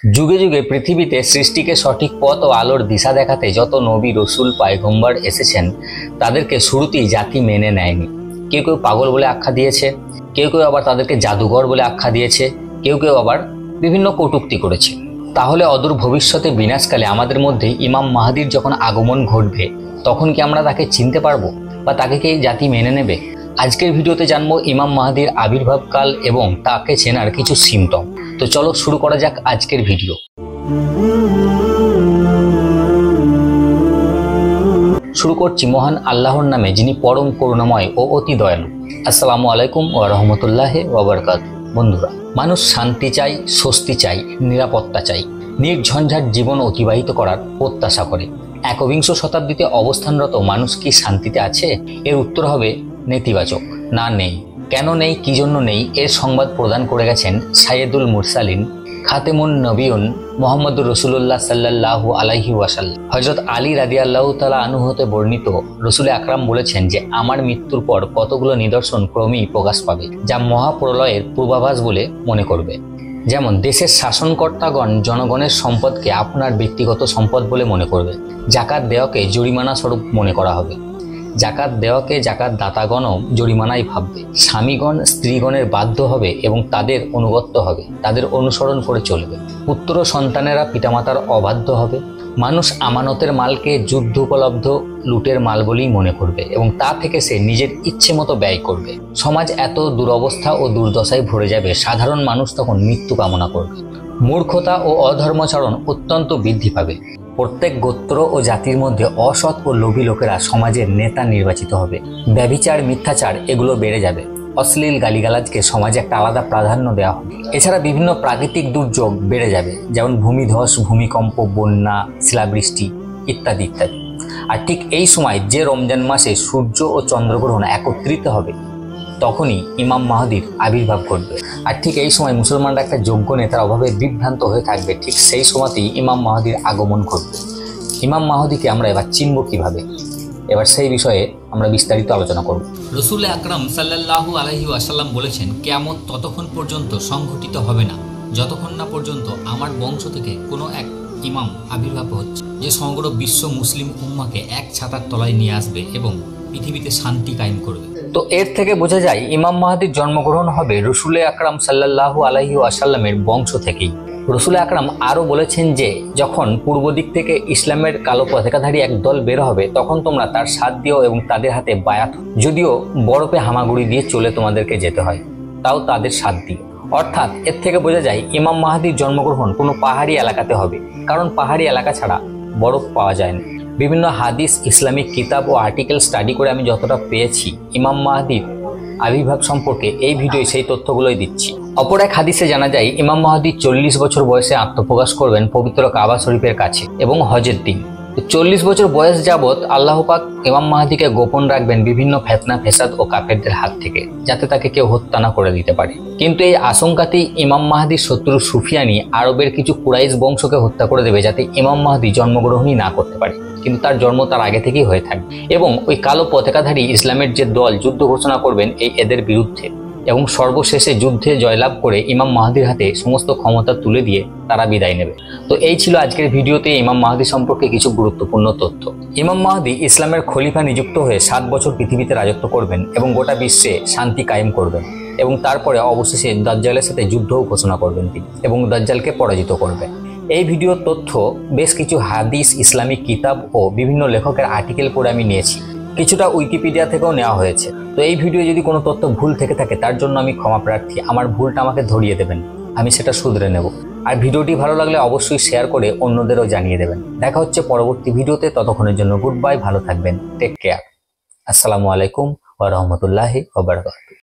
যুগে যুগে পৃথিবীতে সৃষ্টিকে সঠিক পথ ও আলোর দিশা দেখাতে যত নবী রসুল পয়গম্বর এসেছেন তাদেরকে শুরুতেই জাতি মেনে নেয়নি। কেউ কেউ পাগল বলে আখ্যা দিয়েছে, কেউ কেউ আবার তাদেরকে জাদুঘর বলে আখ্যা দিয়েছে, কেউ কেউ আবার বিভিন্ন কটূক্তি করেছে। তাহলে অদূর ভবিষ্যতে বিনাশকালে আমাদের মধ্যে ইমাম মাহদির যখন আগমন ঘটবে তখন কি আমরা তাকে চিনতে পারবো বা তাকে কি জাতি মেনে নেবে? আজকের ভিডিওতে জানবো ইমাম মাহদির আবির্ভাবকাল এবং তাকে চেনার কিছু সিমটম। তো চলো শুরু করা যাক আজকের ভিডিও। শুরু করছি মহান আল্লাহর নামে, যিনি পরম করুণাময় ও অতি দয়ালু। আসসালামু আলাইকুম ওয়া রাহমাতুল্লাহি ওয়া বারাকাতুহু। বন্ধুরা, মানুষ শান্তি চাই, স্বস্তি চাই, নিরাপত্তা চাই, নির্ঝঞ্ঝাট জীবন অতিবাহিত করার প্রত্যাশা করে। একবিংশ শতাব্দীতে অবস্থানরত মানুষ কি শান্তিতে আছে? এর উত্তর হবে নেতিবাচক। না, নেই। কেন নেই, কি জন্য নেই, এর সংবাদ প্রদান করে গেছেন সাইয়্যিদুল মুরসালিন খাতেমুন নবিয়্যিন মুহাম্মদুর রাসূলুল্লাহ সাল্লাল্লাহু আলাইহি ওয়াসাল্লাম। হযরত আলী রাদিয়াল্লাহু তাআলা আনহু হতে বর্ণিত, রাসূল আকরাম বলেছেন যে আমার মৃত্যুর পর কতগুলো নিদর্শন ক্রমেই প্রকাশ পাবে যা মহাপ্রলয়ের পূর্বাভাস বলে মনে করবে। যেমন দেশের শাসনকর্তাগণ জনগণের সম্পদকে আপনার ব্যক্তিগত সম্পদ বলে মনে করবে। জাকাত দেওয়াকে জরিমানা স্বরূপ মনে করা হবে। জাকাত দেওয়াকে জাকাত দাতাগণও জরিমানাই ভাববে। স্বামীগণ স্ত্রীগণের বাধ্য হবে এবং তাদের অনুগত্য হবে, তাদের অনুসরণ করে চলবে। পুত্র সন্তানেরা পিতামাতার অবাধ্য হবে। মানুষ আমানতের মালকে যুদ্ধ উপলব্ধ লুটের মাল বলেই মনে করবে এবং তা থেকে সে নিজের ইচ্ছে মতো ব্যয় করবে। সমাজ এত দুরবস্থা ও দুর্দশায় ভরে যাবে, সাধারণ মানুষ তখন মৃত্যু কামনা করবে। মূর্খতা ও অধর্মাচরণ অত্যন্ত বৃদ্ধি পাবে। প্রত্যেক গোত্র ও জাতির মধ্যে অসৎ ও লোভী লোকেরা সমাজের নেতা নির্বাচিত হবে। ব্যভিচার, মিথ্যাচার এগুলো বেড়ে যাবে। অশ্লীল গালিগালাজকে সমাজে একটা আলাদা প্রাধান্য দেওয়া হবে। এছাড়া বিভিন্ন প্রাকৃতিক দুর্যোগ বেড়ে যাবে, যেমন ভূমিধস, ভূমিকম্প, বন্যা, শিলাবৃষ্টি ইত্যাদি ইত্যাদি। আর ঠিক এই সময় যে রমজান মাসে সূর্য ও চন্দ্রগ্রহণ একত্রিত হবে তখনই ইমাম মাহদির আবির্ভাব ঘটবে। আর ঠিক এই সময় মুসলমানরা একটা যোগ্য নেতার অভাবে বিভ্রান্ত হয়ে থাকবে। ঠিক সেই সময়তেই ইমাম মাহদির আগমন ঘটবে। ইমাম মাহদিকে আমরা এবার চিনব কিভাবে, এবার সেই বিষয়ে আমরা বিস্তারিত আলোচনা করব। রাসূল আকরাম সাল্লাল্লাহু আলাইহি ওয়াসাল্লাম বলেছেন, কিয়ামত ততক্ষণ পর্যন্ত সংঘটিত হবে না যতক্ষণ না পর্যন্ত আমার বংশ থেকে কোনো এক ইমাম আবির্ভাব হচ্ছে যে সমগ্র বিশ্ব মুসলিম উম্মাহকে এক ছাতার তলায় নিয়ে আসবে এবং পৃথিবীতে শান্তি কায়েম করবে। তো এর থেকে বোঝা যায় ইমাম মাহদির জন্মগ্রহণ হবে রাসূল আকরাম সাল্লাল্লাহু আলাইহি ওয়াসাল্লামের বংশ থেকেই। রাসূল আকরাম আরও বলেছেন যে যখন পূর্ব দিক থেকে ইসলামের কালো পতাকাধারী এক দল বের হবে তখন তোমরা তার সাথ দিও এবং তাদের হাতে বায়াত, যদিও বরফে হামাগুড়ি দিয়ে চলে তোমাদেরকে যেতে হয়, তাও তাদের সাথ দিও। অর্থাৎ এর থেকে বোঝা যায় ইমাম মাহদির জন্মগ্রহণ কোনো পাহাড়ি এলাকাতে হবে, কারণ পাহাড়ি এলাকা ছাড়া বরফ পাওয়া যায় না। বিভিন্ন হাদিস, ইসলামিক কিতাব ও আর্টিকেল স্টাডি করে আমি যতটা পেয়েছি ইমাম মাহদির আবির্ভাব সম্পর্কে এই ভিডিওয় সেই তথ্যগুলোই দিচ্ছি। অপর এক হাদিসে জানা যায় ইমাম মাহদি 40 বছর বয়সে আত্মপ্রকাশ করবেন পবিত্র কাবা শরীফের কাছে এবং হজের দিন। 40 বছর বয়স যাবৎ আল্লাহ পাক ইমাম মাহদিকে গোপন রাখবেন বিভিন্ন ফিতনা, ফেসাদ ও কাফেরদের হাত থেকে, যাতে তাকে কেউ হত্যা না করে দিতে পারে। কিন্তু এই আশঙ্কাতেই ইমাম মাহদির শত্রু সুফিয়ানি আরবের কিছু কুরাইশ বংশকে হত্যা করে দেবে, যাতে ইমাম মাহদি জন্মগ্রহণই না করতে পারে। কিন্তু তার জন্ম তার আগে থেকেই হয়ে থাকবে এবং ওই কালো পতাকাধারী ইসলামের যে দল যুদ্ধ ঘোষণা করবেন এদের বিরুদ্ধে এবং সর্বশেষে যুদ্ধে জয়লাভ করে ইমাম মাহদির হাতে সমস্ত ক্ষমতা তুলে দিয়ে তারা বিদায় নেবে। তো এই ছিল আজকের ভিডিওতে ইমাম মাহদি সম্পর্কে কিছু গুরুত্বপূর্ণ তথ্য। ইমাম মাহদি ইসলামের খলিফা নিযুক্ত হয়ে 7 বছর পৃথিবীতে রাজত্ব করবেন এবং গোটা বিশ্বে শান্তি কায়েম করবেন এবং তারপরে অবশেষে দাজ্জালের সাথে যুদ্ধও ঘোষণা করবেন তিনি এবং দাজ্জালকে পরাজিত করবেন। এই ভিডিওর তথ্য বেশ কিছু হাদিস, ইসলামিক কিতাব ও বিভিন্ন লেখকের আর্টিকেল পড়ে আমি নিয়েছি, কিছুটা উইকিপিডিয়া থেকেও নেওয়া হয়েছে। তো এই ভিডিও যদি কোনো তথ্য ভুল থেকে থাকে তার জন্য আমি ক্ষমা প্রার্থী। আমার ভুলটা আমাকে ধরিয়ে দেবেন, আমি সেটা শুধরে নেব। আর ভিডিওটি ভালো লাগলে অবশ্যই শেয়ার করে অন্যদেরও জানিয়ে দেবেন। দেখা হচ্ছে পরবর্তী ভিডিওতে, ততক্ষণের জন্য গুড বাই, ভালো থাকবেন, টেক কেয়ার। আসসালামু আলাইকুম ওয়া রাহমাতুল্লাহি ওয়া বারাকাতুহু।